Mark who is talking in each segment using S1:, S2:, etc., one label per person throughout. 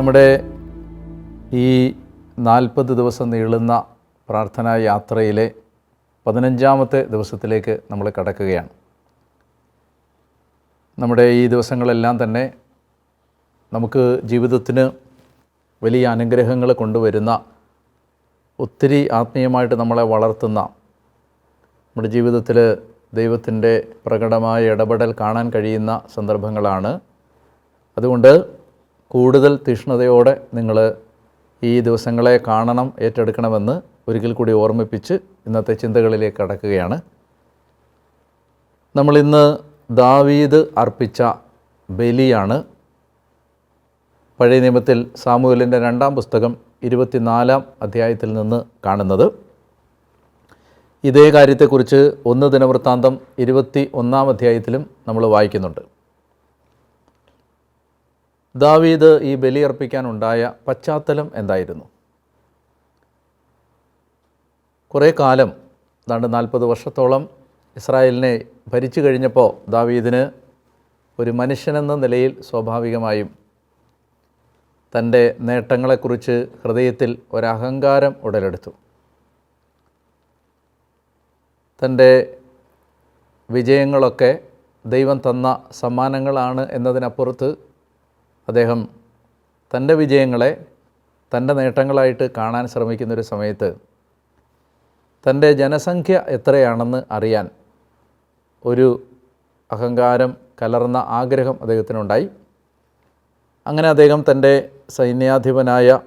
S1: നമ്മുടെ ഈ 40 ദിവസം നീളുന്ന പ്രാർത്ഥനാ യാത്രയിലെ 15ാമത്തെ ദിവസത്തിലേക്ക് നമ്മൾ കടക്കുകയാണ്. നമ്മുടെ ഈ ദിവസങ്ങളെല്ലാം തന്നെ നമുക്ക് ജീവിതത്തിന് വലിയ അനുഗ്രഹങ്ങൾ കൊണ്ടുവരുന്ന, ഒത്തിരി ആത്മീയമായിട്ട് നമ്മളെ വളർത്തുന്ന, നമ്മുടെ ജീവിതത്തിൽ ദൈവത്തിൻ്റെ പ്രകടമായ ഇടപെടൽ കാണാൻ കഴിയുന്ന സന്ദർഭങ്ങളാണ്. അതുകൊണ്ട് കൂടുതൽ തീഷ്ണതയോടെ നിങ്ങൾ ഈ ദിവസങ്ങളെ കാണണം, ഏറ്റെടുക്കണമെന്ന് ഒരിക്കൽ കൂടി ഓർമ്മിപ്പിച്ച് ഇന്നത്തെ ചിന്തകളിലേക്ക് കടക്കുകയാണ്. നമ്മളിന്ന് ദാവീദ് അർപ്പിച്ച ബലിയാണ് പഴയ നിയമത്തിൽ സാമുവേലിൻ്റെ 2-ാം പുസ്തകം 24-ാം അധ്യായത്തിൽ നിന്ന് കാണുന്നത്. ഇതേ കാര്യത്തെക്കുറിച്ച് 1 ദിനവൃത്താന്തം 21-ാം അധ്യായത്തിലും നമ്മൾ വായിക്കുന്നുണ്ട്. ദാവീദ് ഈ ബലിയർപ്പിക്കാനുണ്ടായ പശ്ചാത്തലം എന്തായിരുന്നു? കുറേ കാലം, 40 വർഷത്തോളം ഇസ്രായേലിനെ ഭരിച്ചു കഴിഞ്ഞപ്പോൾ ദാവീദിന് ഒരു മനുഷ്യനെന്ന നിലയിൽ സ്വാഭാവികമായും തൻ്റെ നേട്ടങ്ങളെക്കുറിച്ച് ഹൃദയത്തിൽ ഒരഹങ്കാരം ഉടലെടുത്തു. തൻ്റെ വിജയങ്ങളൊക്കെ ദൈവം തന്ന സമ്മാനങ്ങളാണ് എന്നതിനപ്പുറത്ത് അദ്ദേഹം തൻ്റെ വിജയങ്ങളെ തൻ്റെ നേട്ടങ്ങളായിട്ട് കാണാൻ ശ്രമിക്കുന്നൊരു സമയത്ത് തൻ്റെ ജനസംഖ്യ എത്രയാണെന്ന് അറിയാൻ ഒരു അഹങ്കാരം കലർന്ന ആഗ്രഹം അദ്ദേഹത്തിനുണ്ടായി. അങ്ങനെ അദ്ദേഹം തൻ്റെ സൈന്യാധിപനായ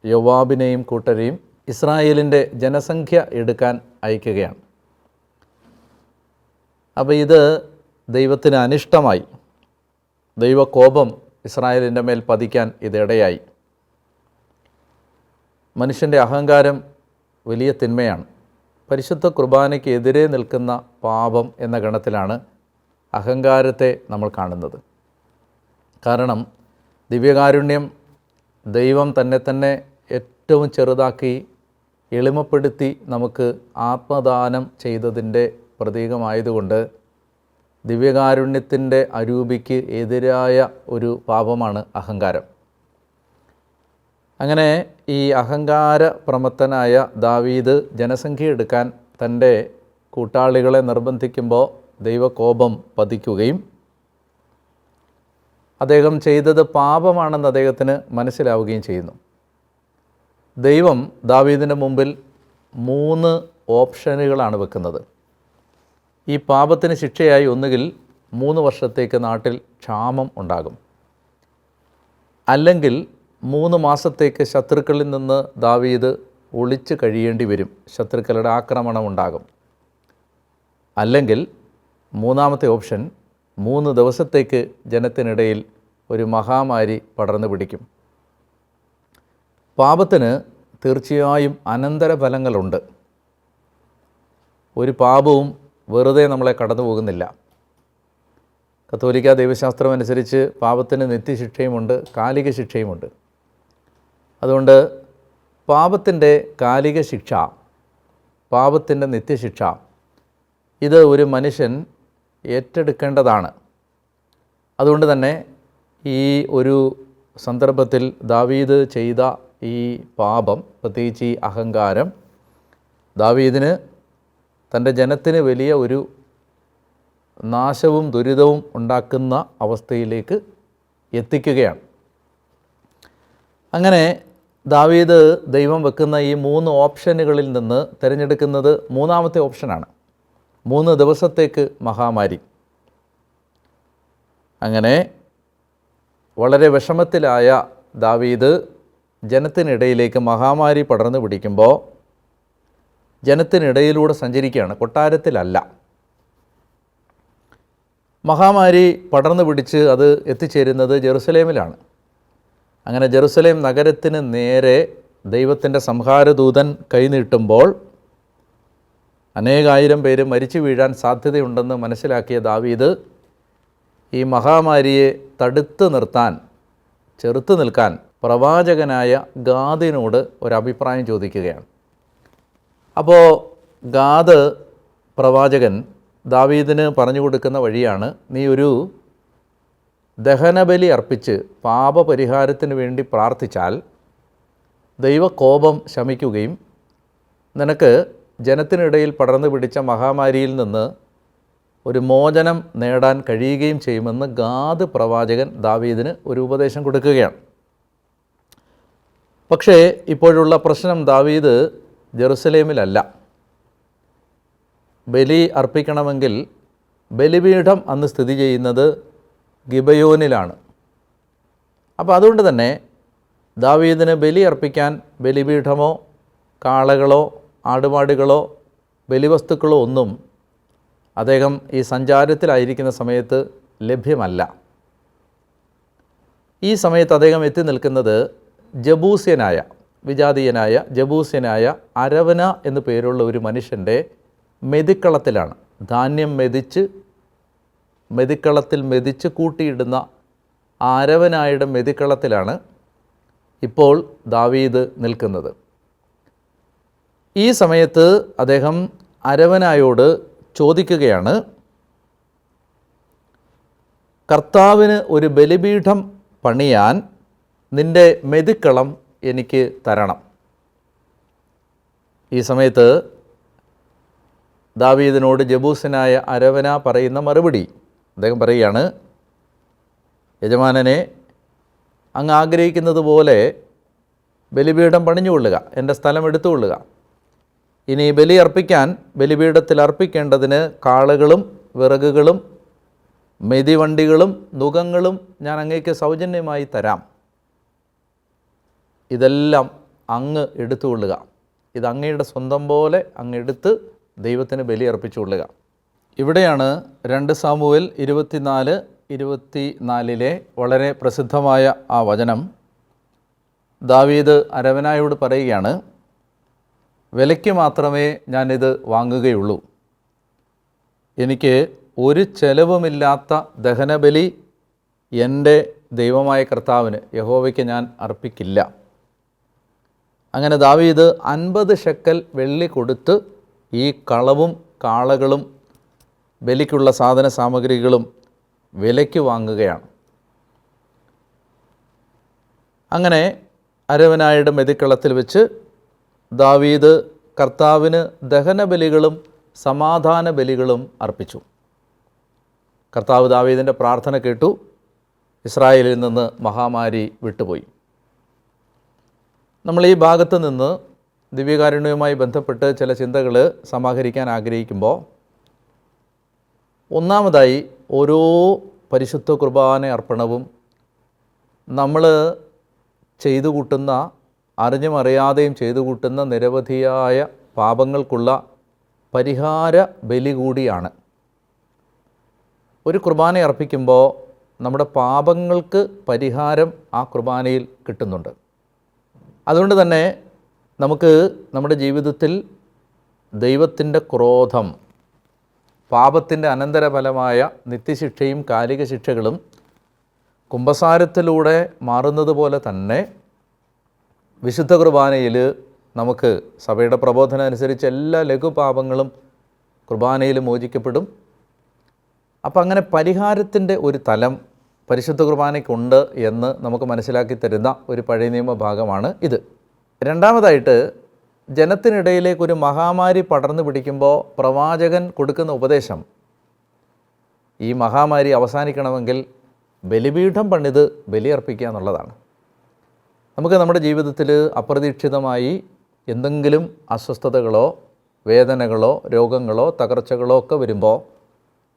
S1: യോവാബിനെയും കൂട്ടരെയും ഇസ്രായേലിൻ്റെ ജനസംഖ്യ എടുക്കാൻ അയക്കുകയാണ്. അപ്പോൾ ഇത് ദൈവത്തിന് അനിഷ്ടമായി. ദൈവകോപം ഇസ്രായേലിൻ്റെ മേൽ പതിക്കാൻ ഇതിടയായി. മനുഷ്യൻ്റെ അഹങ്കാരം വലിയ തിന്മയാണ്. പരിശുദ്ധ കുർബാനയ്ക്ക് എതിരെ നിൽക്കുന്ന പാപം എന്ന ഗണത്തിലാണ് അഹങ്കാരത്തെ നമ്മൾ കാണുന്നത്. കാരണം ദിവ്യകാരുണ്യം ദൈവം തന്നെ ഏറ്റവും ചെറുതാക്കി എളിമപ്പെടുത്തി നമുക്ക് ആത്മദാനം ചെയ്തതിൻ്റെ പ്രതീകമായതുകൊണ്ട് ദിവ്യകാരുണ്യത്തിൻ്റെ അരൂപിക്ക് എതിരായ ഒരു പാപമാണ് അഹങ്കാരം. അങ്ങനെ ഈ അഹങ്കാര പ്രമത്തനായ ദാവീദ് ജനസംഖ്യ എടുക്കാൻ തൻ്റെ കൂട്ടാളികളെ നിർബന്ധിക്കുമ്പോൾ ദൈവകോപം പതിക്കുകയും അദ്ദേഹം ചെയ്തത് പാപമാണെന്ന് അദ്ദേഹത്തിന് മനസ്സിലാവുകയും ചെയ്യുന്നു. ദൈവം ദാവീദിൻ്റെ മുമ്പിൽ 3 ഓപ്ഷനുകളാണ് വെക്കുന്നത്. ഈ പാപത്തിന് ശിക്ഷയായി ഒന്നുകിൽ 3 വർഷത്തേക്ക് നാട്ടിൽ ക്ഷാമം ഉണ്ടാകും, അല്ലെങ്കിൽ 3 മാസത്തേക്ക് ശത്രുക്കളിൽ നിന്ന് ദാവീദ് ഒളിച്ച് കഴിയേണ്ടി വരും, ശത്രുക്കളുടെ ആക്രമണം ഉണ്ടാകും. അല്ലെങ്കിൽ 3ാമത്തെ ഓപ്ഷൻ 3 ദിവസത്തേക്ക് ജനത്തിനിടയിൽ ഒരു മഹാമാരി പടർന്നു പിടിക്കും. പാപത്തിന് തീർച്ചയായും അനന്തരഫലങ്ങളുണ്ട്. ഒരു പാപവും വെറുതെ നമ്മളെ കടന്നു പോകുന്നില്ല. കത്തോലിക്ക ദൈവശാസ്ത്രം അനുസരിച്ച് പാപത്തിന് നിത്യശിക്ഷയുമുണ്ട്, കാലിക ശിക്ഷയുമുണ്ട്. അതുകൊണ്ട് പാപത്തിൻ്റെ കാലിക ശിക്ഷ, പാപത്തിൻ്റെ നിത്യശിക്ഷ, ഇത് ഒരു മനുഷ്യൻ ഏറ്റെടുക്കേണ്ടതാണ്. അതുകൊണ്ട് തന്നെ ഈ ഒരു സന്ദർഭത്തിൽ ദാവീദ് ചെയ്ത ഈ പാപം, പ്രത്യേകിച്ച് ഈ അഹങ്കാരം, ദാവീദിന് തൻ്റെ ജനത്തിന് വലിയ ഒരു നാശവും ദുരിതവും ഉണ്ടാക്കുന്ന അവസ്ഥയിലേക്ക് എത്തിക്കുകയാണ്. അങ്ങനെ ദാവീദ് ദൈവം വെക്കുന്ന ഈ 3 ഓപ്ഷനുകളിൽ നിന്ന് തിരഞ്ഞെടുക്കുന്നത് 3ാമത്തെ ഓപ്ഷനാണ്, 3 ദിവസത്തേക്ക് മഹാമാരി. അങ്ങനെ വളരെ വിഷമത്തിലായ ദാവീദ് ജനത്തിനിടയിലേക്ക് മഹാമാരി പടർന്നു പിടിക്കുമ്പോൾ ജനത്തിനിടയിലൂടെ സഞ്ചരിക്കുകയാണ്, കൊട്ടാരത്തിലല്ല. മഹാമാരി പടർന്നു പിടിച്ച് അത് എത്തിച്ചേരുന്നത് ജെറുസലേമിലാണ്. അങ്ങനെ ജെറുസലേം നഗരത്തിന് നേരെ ദൈവത്തിൻ്റെ സംഹാരദൂതൻ കൈനീട്ടുമ്പോൾ അനേകായിരം പേര് മരിച്ചു വീഴാൻ സാധ്യതയുണ്ടെന്ന് മനസ്സിലാക്കിയ ദാവീദ് ഈ മഹാമാരിയെ തടുത്തു നിർത്താൻ, ചെറുത്തു നിൽക്കാൻ പ്രവാചകനായ ഗാദിനോട് ഒരഭിപ്രായം ചോദിക്കുകയാണ്. അപ്പോൾ ഗാദ് പ്രവാചകൻ ദാവീദിന് പറഞ്ഞു കൊടുക്കുന്ന വഴിയാണ്, നീ ഒരു ദഹനബലി അർപ്പിച്ച് പാപപരിഹാരത്തിന് വേണ്ടി പ്രാർത്ഥിച്ചാൽ ദൈവകോപം ശമിക്കുകയും നിനക്ക് ജനത്തിനിടയിൽ പടർന്നു പിടിച്ച മഹാമാരിയിൽ നിന്ന് ഒരു മോചനം നേടാൻ കഴിയുകയും ചെയ്യുമെന്ന് ഗാദ് പ്രവാചകൻ ദാവീദിന് ഒരു ഉപദേശം കൊടുക്കുകയാണ്. പക്ഷേ ഇപ്പോഴുള്ള പ്രശ്നം, ദാവീദ് ജെറുസലേമിലല്ല. ബലി അർപ്പിക്കണമെങ്കിൽ ബലിപീഠം അന്ന് സ്ഥിതി ചെയ്യുന്നത് ഗിബയോനിലാണ്. അപ്പോൾ അതുകൊണ്ട് തന്നെ ദാവീദിന് ബലി അർപ്പിക്കാൻ ബലിപീഠമോ കാളകളോ ആടുമാടുകളോ ബലിവസ്തുക്കളോ ഒന്നും അദ്ദേഹം ഈ സഞ്ചാരത്തിലായിരിക്കുന്ന സമയത്ത് ലഭ്യമല്ല. ഈ സമയത്ത് അദ്ദേഹം എത്തി നിൽക്കുന്നത് ജബൂസ്യനായ, വിജാതീയനായ ജബൂസ്യനായ അരവന എന്നു പേരുള്ള ഒരു മനുഷ്യൻ്റെ മെതിക്കളത്തിലാണ്. ധാന്യം മെതിക്കളത്തിൽ മെതിച്ച് കൂട്ടിയിടുന്ന അരവനായുടെ മെതിക്കളത്തിലാണ് ഇപ്പോൾ ദാവീദ് നിൽക്കുന്നത്. ഈ സമയത്ത് അദ്ദേഹം അരവനായോട് ചോദിക്കുകയാണ്, കർത്താവിന് ഒരു ബലിപീഠം പണിയാൻ നിൻ്റെ മെതിക്കളം എനിക്ക് തരണം. ഈ സമയത്ത് ദാവീദിനോട് ജബൂസനായ അരവന പറയുന്ന മറുപടി, അദ്ദേഹം പറയുകയാണ്, യജമാനനെ, അങ്ങ് ആഗ്രഹിക്കുന്നത് പോലെ ബലിപീഠം പണിഞ്ഞുകൊള്ളുക, എൻ്റെ സ്ഥലം എടുത്തുകൊള്ളുക. ഇനി ബലി അർപ്പിക്കാൻ ബലിപീഠത്തിൽ അർപ്പിക്കേണ്ടതിന് കാളകളും വിറകുകളും മെതിവണ്ടികളും നുകങ്ങളും ഞാൻ അങ്ങേക്ക് സൗജന്യമായി തരാം. ഇതെല്ലാം അങ്ങ് എടുത്തുകൊള്ളുക. ഇത് അങ്ങയുടെ സ്വന്തം പോലെ അങ്ങെടുത്ത് ദൈവത്തിന് ബലി അർപ്പിച്ചുകൊള്ളുക. ഇവിടെയാണ് 2 സാമുവേൽ 24:24 വളരെ പ്രസിദ്ധമായ ആ വചനം. ദാവീദ് അരവനായോട് പറയുകയാണ്, വിലയ്ക്ക് മാത്രമേ ഞാനിത് വാങ്ങുകയുള്ളൂ. എനിക്ക് ഒരു ചെലവുമില്ലാത്ത ദഹനബലി എൻ്റെ ദൈവമായ കർത്താവിന് യഹോവയ്ക്ക് ഞാൻ അർപ്പിക്കില്ല. അങ്ങനെ ദാവീദ് 50 ഷെക്കൽ വെള്ളി കൊടുത്ത് ഈ കളവും കാളകളും ബലിക്കുള്ള സാധന സാമഗ്രികളും വിലയ്ക്ക് വാങ്ങുകയാണ്. അങ്ങനെ അരവനായുടെ മെതിക്കളത്തിൽ വെച്ച് ദാവീദ് കർത്താവിന് ദഹനബലികളും സമാധാന ബലികളും അർപ്പിച്ചു. കർത്താവ് ദാവീദിൻ്റെ പ്രാർത്ഥന കേട്ടു. ഇസ്രായേലിൽ നിന്ന് മഹാമാരി വിട്ടുപോയി. നമ്മൾ ഈ ഭാഗത്ത് നിന്ന് ദിവ്യകാരുണ്യവുമായി ബന്ധപ്പെട്ട് ചില ചിന്തകൾ സമാഹരിക്കാൻ ആഗ്രഹിക്കുമ്പോൾ, ഒന്നാമതായി ഓരോ പരിശുദ്ധ കുർബാന അർപ്പണവും നമ്മൾ ചെയ്തു കൂട്ടുന്ന, അറിഞ്ഞും അറിയാതെയും ചെയ്തു കൂട്ടുന്ന നിരവധിയായ പാപങ്ങൾക്കുള്ള പരിഹാര ബലി കൂടിയാണ്. ഒരു കുർബാന അർപ്പിക്കുമ്പോൾ നമ്മുടെ പാപങ്ങൾക്ക് പരിഹാരം ആ കുർബാനയിൽ കിട്ടുന്നുണ്ട്. അതുകൊണ്ട് തന്നെ നമുക്ക് നമ്മുടെ ജീവിതത്തിൽ ദൈവത്തിൻ്റെ ക്രോധം, പാപത്തിൻ്റെ അനന്തരഫലമായ നിത്യശിക്ഷയും കാലിക ശിക്ഷകളും കുമ്പസാരത്തിലൂടെ മാറുന്നത് പോലെ തന്നെ വിശുദ്ധ കുർബാനയിൽ നമുക്ക് സഭയുടെ പ്രബോധനം അനുസരിച്ച് എല്ലാ ലഘുപാപങ്ങളും കുർബാനയിൽ മോചിക്കപ്പെടും. അപ്പം അങ്ങനെ പരിഹാരത്തിൻ്റെ ഒരു തലം പരിശുദ്ധ കുർബാനയ്ക്കുണ്ട് എന്ന് നമുക്ക് മനസ്സിലാക്കി തരുന്ന ഒരു പഴയ നിയമ ഭാഗമാണ് ഇത്. രണ്ടാമതായിട്ട്, ജനത്തിനിടയിലേക്കൊരു മഹാമാരി പടർന്നു പിടിക്കുമ്പോൾ പ്രവാചകൻ കൊടുക്കുന്ന ഉപദേശം, ഈ മഹാമാരി അവസാനിക്കണമെങ്കിൽ ബലിപീഠം പണിത് ബലിയർപ്പിക്കുക എന്നുള്ളതാണ്. നമുക്ക് നമ്മുടെ ജീവിതത്തിൽ അപ്രതീക്ഷിതമായി എന്തെങ്കിലും അസ്വസ്ഥതകളോ വേദനകളോ രോഗങ്ങളോ തകർച്ചകളോ ഒക്കെ വരുമ്പോൾ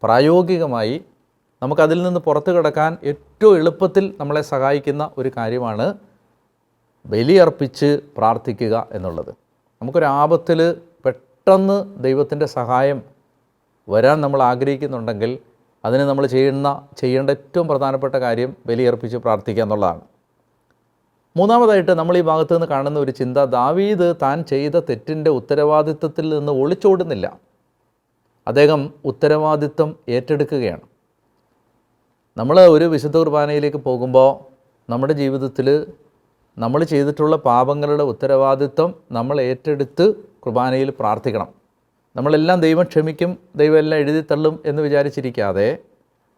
S1: പ്രായോഗികമായി നമുക്കതിൽ നിന്ന് പുറത്തു കിടക്കാൻ ഏറ്റവും എളുപ്പത്തിൽ നമ്മളെ സഹായിക്കുന്ന ഒരു കാര്യമാണ് ബലിയർപ്പിച്ച് പ്രാർത്ഥിക്കുക എന്നുള്ളത്. നമുക്കൊരാപത്തിൽ പെട്ടെന്ന് ദൈവത്തിൻ്റെ സഹായം വരാൻ നമ്മൾ ആഗ്രഹിക്കുന്നുണ്ടെങ്കിൽ അതിന് നമ്മൾ ചെയ്യേണ്ട ഏറ്റവും പ്രധാനപ്പെട്ട കാര്യം ബലിയർപ്പിച്ച് പ്രാർത്ഥിക്കുക എന്നുള്ളതാണ്. മൂന്നാമതായിട്ട് നമ്മൾ ഈ ഭാഗത്ത് നിന്ന് കാണുന്ന ഒരു ചിന്ത, ദാവീദ് താൻ ചെയ്ത തെറ്റിൻ്റെ ഉത്തരവാദിത്വത്തിൽ നിന്ന് ഒളിച്ചോടുന്നില്ല. അദ്ദേഹം ഉത്തരവാദിത്വം ഏറ്റെടുക്കുകയാണ്. നമ്മൾ ഒരു വിശുദ്ധ കുർബാനയിലേക്ക് പോകുമ്പോൾ നമ്മുടെ ജീവിതത്തിൽ നമ്മൾ ചെയ്തിട്ടുള്ള പാപങ്ങളുടെ ഉത്തരവാദിത്വം നമ്മൾ ഏറ്റെടുത്ത് കുർബാനയിൽ പ്രാർത്ഥിക്കണം. നമ്മളെല്ലാം ദൈവം ക്ഷമിക്കും, ദൈവം എല്ലാം എഴുതിത്തള്ളും എന്ന് വിചാരിച്ചിരിക്കാതെ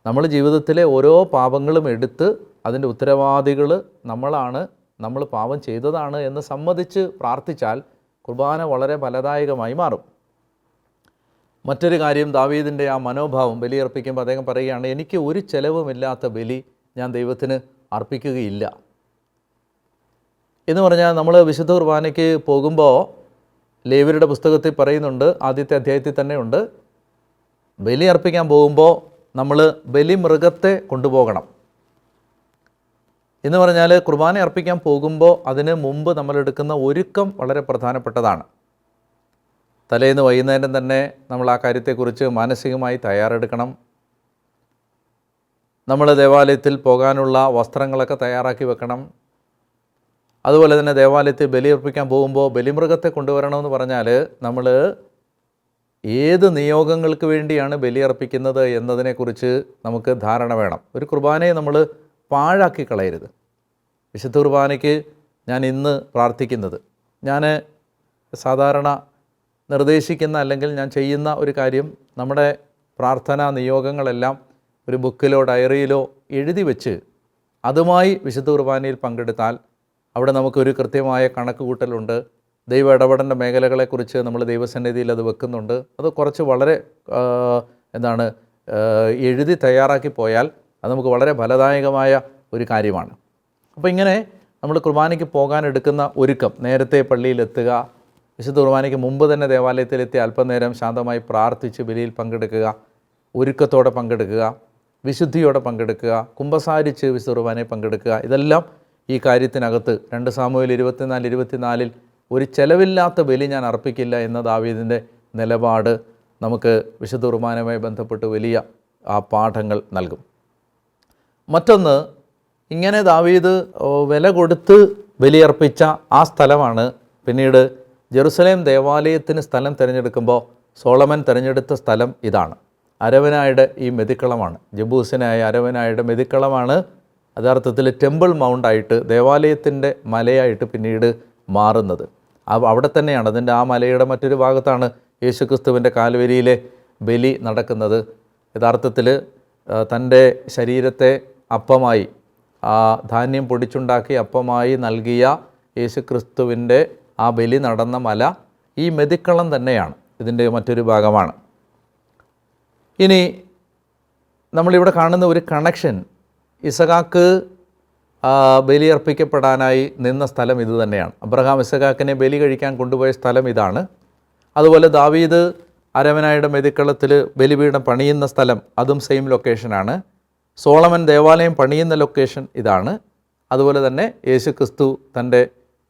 S1: നമ്മൾ ജീവിതത്തിലെ ഓരോ പാപങ്ങളും എടുത്ത് അതിൻ്റെ ഉത്തരവാദികൾ നമ്മളാണ്, നമ്മൾ പാപം ചെയ്തതാണ് എന്ന് സമ്മതിച്ച് പ്രാർത്ഥിച്ചാൽ കുർബാന വളരെ ഫലദായകമായി മാറും. മറ്റൊരു കാര്യം, ദാവീദിൻ്റെ ആ മനോഭാവം ബലിയർപ്പിക്കുമ്പോൾ അദ്ദേഹം പറയുകയാണ്, എനിക്ക് ഒരു ചെലവുമില്ലാത്ത ബലി ഞാൻ ദൈവത്തിന് അർപ്പിക്കുകയില്ല എന്ന് പറഞ്ഞാൽ, നമ്മൾ വിശുദ്ധ കുർബാനയ്ക്ക് പോകുമ്പോൾ ലേവ്യരുടെ പുസ്തകത്തിൽ പറയുന്നുണ്ട്, ആദ്യത്തെ അധ്യായത്തിൽ തന്നെ ഉണ്ട്, ബലി അർപ്പിക്കാൻ പോകുമ്പോൾ നമ്മൾ ബലിമൃഗത്തെ കൊണ്ടുപോകണം എന്ന് പറഞ്ഞാൽ, കുർബാന അർപ്പിക്കാൻ പോകുമ്പോൾ അതിന് മുമ്പ് നമ്മളെടുക്കുന്ന ഒരുക്കം വളരെ പ്രധാനപ്പെട്ടതാണ്. തലേന്ന് വൈകുന്നേരം തന്നെ നമ്മൾ ആ കാര്യത്തെക്കുറിച്ച് മാനസികമായി തയ്യാറെടുക്കണം. നമ്മൾ ദേവാലയത്തിൽ പോകാനുള്ള വസ്ത്രങ്ങളൊക്കെ തയ്യാറാക്കി വെക്കണം. അതുപോലെ തന്നെ ദേവാലയത്തിൽ ബലിയർപ്പിക്കാൻ പോകുമ്പോൾ ബലിമൃഗത്തെ കൊണ്ടുവരണമെന്ന് പറഞ്ഞാൽ, നമ്മൾ ഏത് നിയോഗങ്ങൾക്ക് വേണ്ടിയാണ് ബലിയർപ്പിക്കുന്നത് എന്നതിനെക്കുറിച്ച് നമുക്ക് ധാരണ വേണം. ഒരു കുർബാനയെ നമ്മൾ പാഴാക്കി കളയരുത്. വിശുദ്ധ കുർബാനയ്ക്ക് ഞാൻ ഇന്ന് പ്രാർത്ഥിക്കുന്നത്, ഞാൻ സാധാരണ നിർദ്ദേശിക്കുന്ന അല്ലെങ്കിൽ ഞാൻ ചെയ്യുന്ന ഒരു കാര്യം, നമ്മുടെ പ്രാർത്ഥനാ നിയോഗങ്ങളെല്ലാം ഒരു ബുക്കിലോ ഡയറിയിലോ എഴുതി വെച്ച് അതുമായി വിശുദ്ധ കുർബാനയിൽ പങ്കെടുത്താൽ അവിടെ നമുക്കൊരു കൃത്യമായ കണക്ക് കൂട്ടലുണ്ട്. ദൈവ ഇടപെടേണ്ട മേഖലകളെക്കുറിച്ച് നമ്മൾ ദൈവസന്നിധിയിൽ അത് വെക്കുന്നുണ്ട്. അത് കുറച്ച് വളരെ എഴുതി തയ്യാറാക്കി പോയാൽ അത് നമുക്ക് വളരെ ഫലദായകമായ ഒരു കാര്യമാണ്. അപ്പോൾ ഇങ്ങനെ നമ്മൾ കുർബാനയ്ക്ക് പോകാനെടുക്കുന്ന ഒരുക്കം, നേരത്തെ പള്ളിയിലെത്തുക, വിശുദ്ധ കുർബാനയ്ക്ക് മുമ്പ് തന്നെ ദേവാലയത്തിലെത്തി അല്പനേരം ശാന്തമായി പ്രാർത്ഥിച്ച് ബലിയിൽ പങ്കെടുക്കുക, ഒരുക്കത്തോടെ പങ്കെടുക്കുക, വിശുദ്ധിയോടെ പങ്കെടുക്കുക, കുമ്പസാരിച്ച് വിശുദ്ധ കുർബാനയിൽ പങ്കെടുക്കുക. ഇതെല്ലാം ഈ കാര്യത്തിനകത്ത് 2 സാമുവേൽ 24:24 ഒരു ചെലവില്ലാത്ത ബലി ഞാൻ അർപ്പിക്കില്ല എന്ന ദാവീദിൻ്റെ നിലപാട് നമുക്ക് വിശുദ്ധ കുർബാനയുമായി ബന്ധപ്പെട്ട് വലിയ ആ പാഠങ്ങൾ നൽകും. മറ്റൊന്ന്, ഇങ്ങനെ ദാവീദ് വില കൊടുത്ത് ബലിയർപ്പിച്ച ആ സ്ഥലമാണ് പിന്നീട് ജെറുസലേം ദേവാലയത്തിന് സ്ഥലം തിരഞ്ഞെടുക്കുമ്പോൾ സോളമൻ തിരഞ്ഞെടുത്ത സ്ഥലം ഇതാണ്. അരവനായുടെ ഈ മെതിക്കളമാണ്, ജബൂസിനായ അരവനായുടെ മെതിക്കളമാണ് യഥാർത്ഥത്തിൽ ടെമ്പിൾ മൗണ്ടായിട്ട്, ദേവാലയത്തിൻ്റെ മലയായിട്ട് പിന്നീട് മാറുന്നത്. അവിടെ തന്നെയാണ്, അതിൻ്റെ ആ മലയുടെ മറ്റൊരു ഭാഗത്താണ് യേശുക്രിസ്തുവിൻ്റെ കാൽവരിയിലെ ബലി നടക്കുന്നത്. യഥാർത്ഥത്തിൽ തൻ്റെ ശരീരത്തെ അപ്പമായി, ധാന്യം പൊടിച്ചുണ്ടാക്കി അപ്പമായി നൽകിയ യേശുക്രിസ്തുവിൻ്റെ ആ ബലി നടന്ന മല ഈ മെതിക്കളം തന്നെയാണ്, ഇതിൻ്റെ മറ്റൊരു ഭാഗമാണ്. ഇനി നമ്മളിവിടെ കാണുന്ന ഒരു കണക്ഷൻ, ഇസഹാക്ക് ബലിയർപ്പിക്കപ്പെടാനായി നിന്ന സ്ഥലം ഇത് തന്നെയാണ്. അബ്രഹാം ഇസഹാക്കിനെ ബലി കഴിക്കാൻ കൊണ്ടുപോയ സ്ഥലം ഇതാണ്. അതുപോലെ ദാവീദ് അരവനായുടെ മെതിക്കളത്തിൽ ബലിപീഠം പണിയുന്ന സ്ഥലം അതും സെയിം ലൊക്കേഷനാണ്. സോളമൻ ദേവാലയം പണിയുന്ന ലൊക്കേഷൻ ഇതാണ്. അതുപോലെ തന്നെ യേശുക്രിസ്തു തൻ്റെ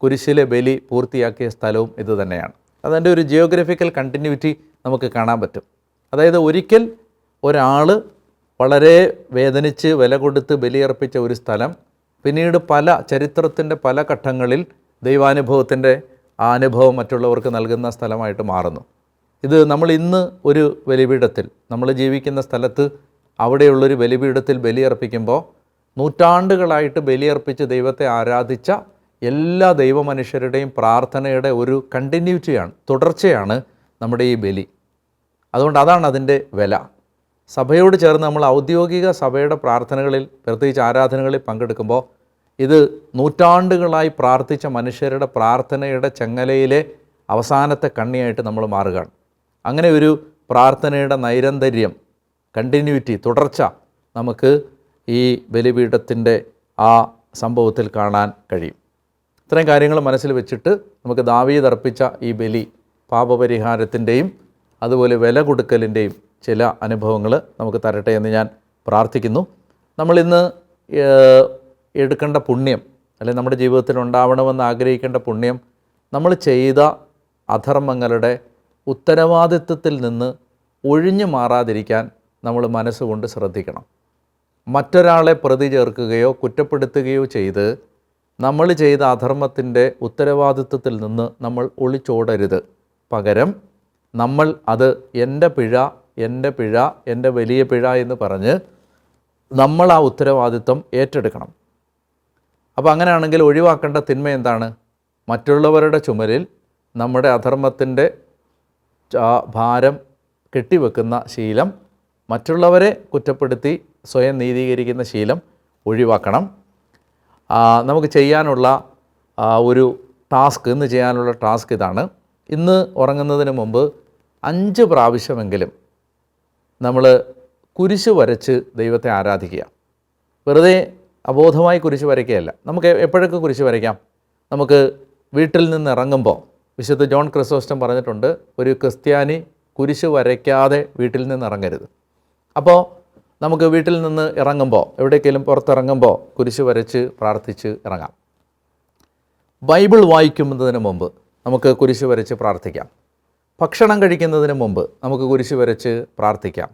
S1: കുരിശിലെ ബലി പൂർത്തിയാക്കിയ സ്ഥലവും ഇത് തന്നെയാണ്. അതിൻ്റെ ഒരു ജിയോഗ്രഫിക്കൽ കണ്ടിന്യൂറ്റി നമുക്ക് കാണാൻ പറ്റും. അതായത് ഒരിക്കൽ ഒരാൾ വളരെ വേദനിച്ച് വില കൊടുത്ത് ബലിയർപ്പിച്ച ഒരു സ്ഥലം പിന്നീട് ചരിത്രത്തിൻ്റെ പല ഘട്ടങ്ങളിൽ ദൈവാനുഭവത്തിൻ്റെ ആ അനുഭവം മറ്റുള്ളവർക്ക് നൽകുന്ന സ്ഥലമായിട്ട് മാറുന്നു. ഇത് നമ്മൾ ഇന്ന് ഒരു ബലിപീഠത്തിൽ, നമ്മൾ ജീവിക്കുന്ന സ്ഥലത്ത് അവിടെയുള്ളൊരു ബലിപീഠത്തിൽ ബലിയർപ്പിക്കുമ്പോൾ നൂറ്റാണ്ടുകളായിട്ട് ബലിയർപ്പിച്ച് ദൈവത്തെ ആരാധിച്ച എല്ലാ ദൈവമനുഷ്യരുടെയും പ്രാർത്ഥനയുടെ ഒരു കണ്ടിന്യൂറ്റിയാണ്, തുടർച്ചയാണ് നമ്മുടെ ഈ ബലി. അതുകൊണ്ട് അതാണ് അതിൻ്റെ വില. സഭയോട് ചേർന്ന് നമ്മൾ ഔദ്യോഗിക സഭയുടെ പ്രാർത്ഥനകളിൽ, പ്രത്യേകിച്ച് ആരാധനകളിൽ പങ്കെടുക്കുമ്പോൾ ഇത് നൂറ്റാണ്ടുകളായി പ്രാർത്ഥിച്ച മനുഷ്യരുടെ പ്രാർത്ഥനയുടെ ചങ്ങലയിലെ അവസാനത്തെ കണ്ണിയായിട്ട് നമ്മൾ മാറുകയാണ്. അങ്ങനെ ഒരു പ്രാർത്ഥനയുടെ നൈരന്തര്യം, കണ്ടിന്യൂറ്റി, തുടർച്ച നമുക്ക് ഈ ബലിപീഠത്തിൻ്റെ ആ സംഭവത്തിൽ കാണാൻ കഴിയും. ഇത്രയും കാര്യങ്ങൾ മനസ്സിൽ വെച്ചിട്ട് നമുക്ക് ദാവീദ് അർപ്പിച്ച ഈ ബലി പാപപരിഹാരത്തിൻ്റെയും അതുപോലെ വില കൊടുക്കലിൻ്റെയും ചില അനുഭവങ്ങൾ നമുക്ക് തരട്ടെ എന്ന് ഞാൻ പ്രാർത്ഥിക്കുന്നു. നമ്മളിന്ന് എടുക്കേണ്ട പുണ്യം, അല്ലെങ്കിൽ നമ്മുടെ ജീവിതത്തിൽ ഉണ്ടാവണമെന്ന് ആഗ്രഹിക്കേണ്ട പുണ്യം, നമ്മൾ ചെയ്ത അധർമ്മങ്ങളുടെ ഉത്തരവാദിത്വത്തിൽ നിന്ന് ഒഴിഞ്ഞു മാറാതിരിക്കാൻ നമ്മൾ മനസ്സുകൊണ്ട് ശ്രദ്ധിക്കണം. മറ്റൊരാളെ പ്രതി ചേർക്കുകയോ കുറ്റപ്പെടുത്തുകയോ ചെയ്ത് നമ്മൾ ചെയ്ത അധർമ്മത്തിൻ്റെ ഉത്തരവാദിത്വത്തിൽ നിന്ന് നമ്മൾ ഒളിച്ചോടരുത്. പകരം നമ്മൾ അത് എൻ്റെ പിഴ, എൻ്റെ വലിയ പിഴ എന്ന് പറഞ്ഞ് നമ്മൾ ആ ഉത്തരവാദിത്വം ഏറ്റെടുക്കണം. അപ്പോൾ അങ്ങനെയാണെങ്കിൽ ഒഴിവാക്കേണ്ട തിന്മ എന്താണ്? മറ്റുള്ളവരുടെ ചുമലിൽ നമ്മുടെ അധർമ്മത്തിൻ്റെ ഭാരം കെട്ടിവെക്കുന്ന ശീലം മറ്റുള്ളവരെ കുറ്റപ്പെടുത്തി സ്വയം നീതീകരിക്കുന്ന ശീലം ഒഴിവാക്കണം. നമുക്ക് ചെയ്യാനുള്ള ഒരു ടാസ്ക്, ഇന്ന് ചെയ്യാനുള്ള ടാസ്ക് ഇതാണ്. ഇന്ന് ഉറങ്ങുന്നതിന് മുമ്പ് 5 പ്രാവശ്യമെങ്കിലും നമ്മൾ കുരിശ് വരച്ച് ദൈവത്തെ ആരാധിക്കുക. വെറുതെ അബോധമായി കുരിശ് വരയ്ക്കുകയല്ല. നമുക്ക് എപ്പോഴൊക്കെ കുരിശ് വരയ്ക്കാം? നമുക്ക് വീട്ടിൽ നിന്ന് ഇറങ്ങുമ്പോൾ, വിശുദ്ധ ജോൺ ക്രിസോസ്റ്റം പറഞ്ഞിട്ടുണ്ട്, ഒരു ക്രിസ്ത്യാനി കുരിശ് വരയ്ക്കാതെ വീട്ടിൽ നിന്ന് ഇറങ്ങരുത്. അപ്പോൾ നമുക്ക് വീട്ടിൽ നിന്ന് ഇറങ്ങുമ്പോൾ, എവിടേക്കെങ്കിലും പുറത്തിറങ്ങുമ്പോൾ കുരിശ് വരച്ച് പ്രാർത്ഥിച്ച് ഇറങ്ങാം. ബൈബിൾ വായിക്കുന്നതിന് മുമ്പ് നമുക്ക് കുരിശ് വരച്ച് പ്രാർത്ഥിക്കാം. ഭക്ഷണം കഴിക്കുന്നതിന് മുമ്പ് നമുക്ക് കുരിശ് വരച്ച് പ്രാർത്ഥിക്കാം.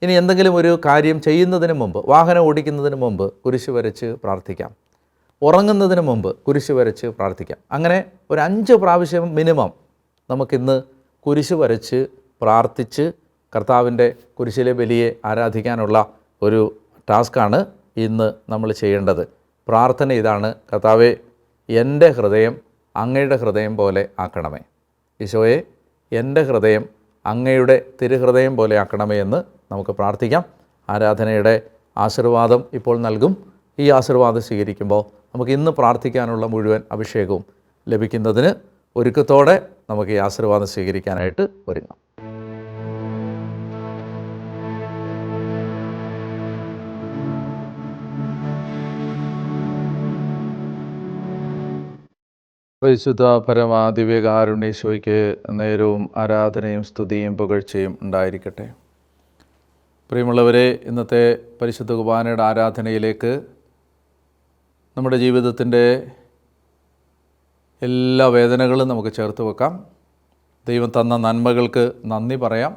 S1: ഇനി എന്തെങ്കിലും ഒരു കാര്യം ചെയ്യുന്നതിന് മുമ്പ്, വാഹനം ഓടിക്കുന്നതിന് മുമ്പ് കുരിശ് വരച്ച് പ്രാർത്ഥിക്കാം. ഉറങ്ങുന്നതിന് മുമ്പ് കുരിശ് വരച്ച് പ്രാർത്ഥിക്കാം. അങ്ങനെ ഒരു 5 പ്രാവശ്യം മിനിമം നമുക്കിന്ന് കുരിശ് വരച്ച് പ്രാർത്ഥിച്ച് കർത്താവിൻ്റെ കുരിശിലെ ബലിയെ ആരാധിക്കാനുള്ള ഒരു ടാസ്ക്കാണ് ഇന്ന് നമ്മൾ ചെയ്യേണ്ടത്. പ്രാർത്ഥന ഇതാണ്: കർത്താവേ, എൻ്റെ ഹൃദയം അങ്ങയുടെ ഹൃദയം പോലെ ആക്കണമേ. ഈശോയെ, എൻ്റെ ഹൃദയം അങ്ങയുടെ തിരുഹൃദയം പോലെ ആക്കണമേ എന്ന് നമുക്ക് പ്രാർത്ഥിക്കാം. ആരാധനയുടെ ആശീർവാദം ഇപ്പോൾ നൽകും. ഈ ആശീർവാദം സ്വീകരിക്കുമ്പോൾ നമുക്ക് ഇന്ന് പ്രാർത്ഥിക്കാനുള്ള മുഴുവൻ അഭിഷേകവും ലഭിക്കുന്നതിന് ഒരുക്കത്തോടെ നമുക്ക് ഈ ആശീർവാദം സ്വീകരിക്കാനായിട്ട് ഒരുങ്ങാം. പരിശുദ്ധ പരമാ ദിവ്യകാരുണ്യേശോയ്ക്ക് നേരവും ആരാധനയും സ്തുതിയും പുകഴ്ചയും ഉണ്ടായിരിക്കട്ടെ. പ്രിയമുള്ളവരെ, ഇന്നത്തെ പരിശുദ്ധ കുർബാനയുടെ ആരാധനയിലേക്ക് നമ്മുടെ ജീവിതത്തിൻ്റെ എല്ലാ വേദനകളും നമുക്ക് ചേർത്ത് വെക്കാം. ദൈവം തന്ന നന്മകൾക്ക് നന്ദി പറയാം.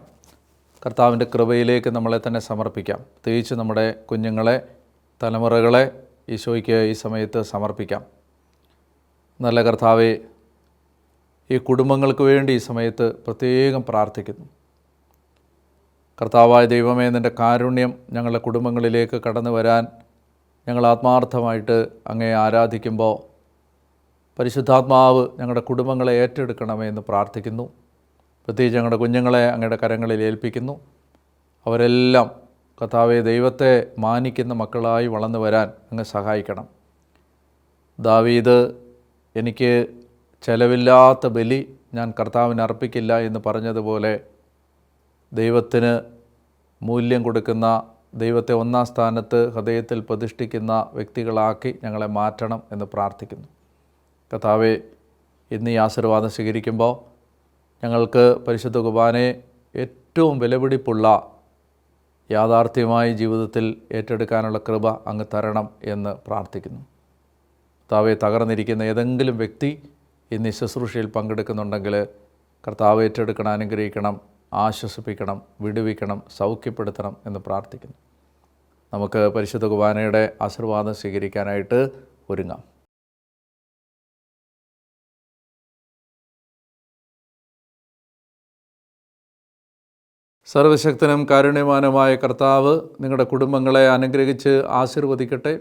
S1: കർത്താവിൻ്റെ കൃപയിലേക്ക് നമ്മളെ തന്നെ സമർപ്പിക്കാം. പ്രത്യേകിച്ച് നമ്മുടെ കുഞ്ഞുങ്ങളെ, തലമുറകളെ ഈശോയ്ക്ക് ഈ സമയത്ത് സമർപ്പിക്കാം. നല്ല കർത്താവേ, ഈ കുടുംബങ്ങൾക്ക് വേണ്ടി ഈ സമയത്ത് പ്രത്യേകം പ്രാർത്ഥിക്കുന്നു. കർത്താവായ ദൈവമേ, നിൻ്റെ കാരുണ്യം ഞങ്ങളുടെ കുടുംബങ്ങളിലേക്ക് കടന്നു വരാൻ ഞങ്ങൾ ആത്മാർത്ഥമായിട്ട് അങ്ങയെ ആരാധിക്കുമ്പോൾ പരിശുദ്ധാത്മാവ് ഞങ്ങളുടെ കുടുംബങ്ങളെ ഏറ്റെടുക്കണമേ എന്ന് പ്രാർത്ഥിക്കുന്നു. പ്രത്യേകിച്ച് ഞങ്ങളുടെ കുഞ്ഞുങ്ങളെ അങ്ങയുടെ കരങ്ങളിൽ ഏൽപ്പിക്കുന്നു. അവരെല്ലാം കർത്താവേ, ദൈവത്തെ മാനിക്കുന്ന മക്കളായി വളർന്നു വരാൻ അങ്ങ് സഹായിക്കണം. ദാവീദ്, എനിക്ക് ചെലവില്ലാത്ത ബലി ഞാൻ കർത്താവിന് അർപ്പിക്കില്ല എന്ന് പറഞ്ഞതുപോലെ ദൈവത്തിന് മൂല്യം കൊടുക്കുന്ന, ദൈവത്തെ ഒന്നാം സ്ഥാനത്ത് ഹൃദയത്തിൽ പ്രതിഷ്ഠിക്കുന്ന വ്യക്തികളാക്കി ഞങ്ങളെ മാറ്റണം എന്ന് പ്രാർത്ഥിക്കുന്നു. കർത്താവേ, ഇന്ന് ഈ ആശീർവാദം സ്വീകരിക്കുമ്പോൾ ഞങ്ങൾക്ക് പരിശുദ്ധ കുർബാനയെ ഏറ്റവും വിലപിടിപ്പുള്ള യാഥാർത്ഥ്യമായി ജീവിതത്തിൽ ഏറ്റെടുക്കാനുള്ള കൃപ അങ്ങ് തരണം എന്ന് പ്രാർത്ഥിക്കുന്നു. കർത്താവെ, തകർന്നിരിക്കുന്ന ഏതെങ്കിലും വ്യക്തി ഇന്ന് ഈ ശുശ്രൂഷയിൽ പങ്കെടുക്കുന്നുണ്ടെങ്കിൽ കർത്താവ് ഏറ്റെടുക്കണം, അനുഗ്രഹിക്കണം, ആശ്വസിപ്പിക്കണം, വിടുവിക്കണം, സൗഖ്യപ്പെടുത്തണം എന്ന് പ്രാർത്ഥിക്കുന്നു. നമുക്ക് പരിശുദ്ധ കുർബാനയുടെ ആശീർവാദം സ്വീകരിക്കാനായിട്ട് ഒരുങ്ങാം. സർവശക്തനും കാരുണ്യവാനുമായ കർത്താവ് നിങ്ങളുടെ കുടുംബങ്ങളെ അനുഗ്രഹിച്ച് ആശീർവദിക്കട്ടെ.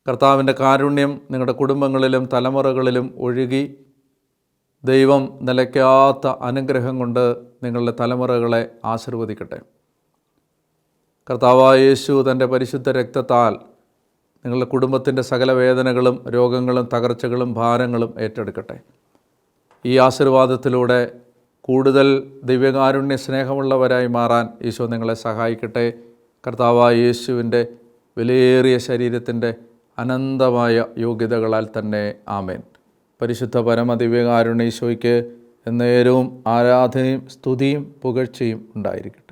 S1: കർത്താവിൻ്റെ കാരുണ്യം നിങ്ങളുടെ കുടുംബങ്ങളിലും തലമുറകളിലും ഒഴുകി ദൈവം നിലയ്ക്കാത്ത അനുഗ്രഹം കൊണ്ട് നിങ്ങളുടെ തലമുറകളെ ആശീർവദിക്കട്ടെ. കർത്താവായ യേശു തൻ്റെ പരിശുദ്ധ രക്തത്താൽ നിങ്ങളുടെ കുടുംബത്തിൻ്റെ സകല വേദനകളും രോഗങ്ങളും തകർച്ചകളും ഭാരങ്ങളും ഏറ്റെടുക്കട്ടെ. ഈ ആശീർവാദത്തിലൂടെ കൂടുതൽ ദിവ്യകാരുണ്യ സ്നേഹമുള്ളവരായി മാറാൻ ഈശോ നിങ്ങളെ സഹായിക്കട്ടെ. കർത്താവായ യേശുവിൻ്റെ വിലയേറിയ ശരീരത്തിൻ്റെ അനന്തമായ യോഗ്യതകളാൽ തന്നെ ആമേൻ. പരിശുദ്ധ പരമദിവ്യകാരുണ്യ ഈശോയ്ക്ക് എന്നേരവും ആരാധനയും സ്തുതിയും പുകഴ്ചയും ഉണ്ടായിരിക്കട്ടെ.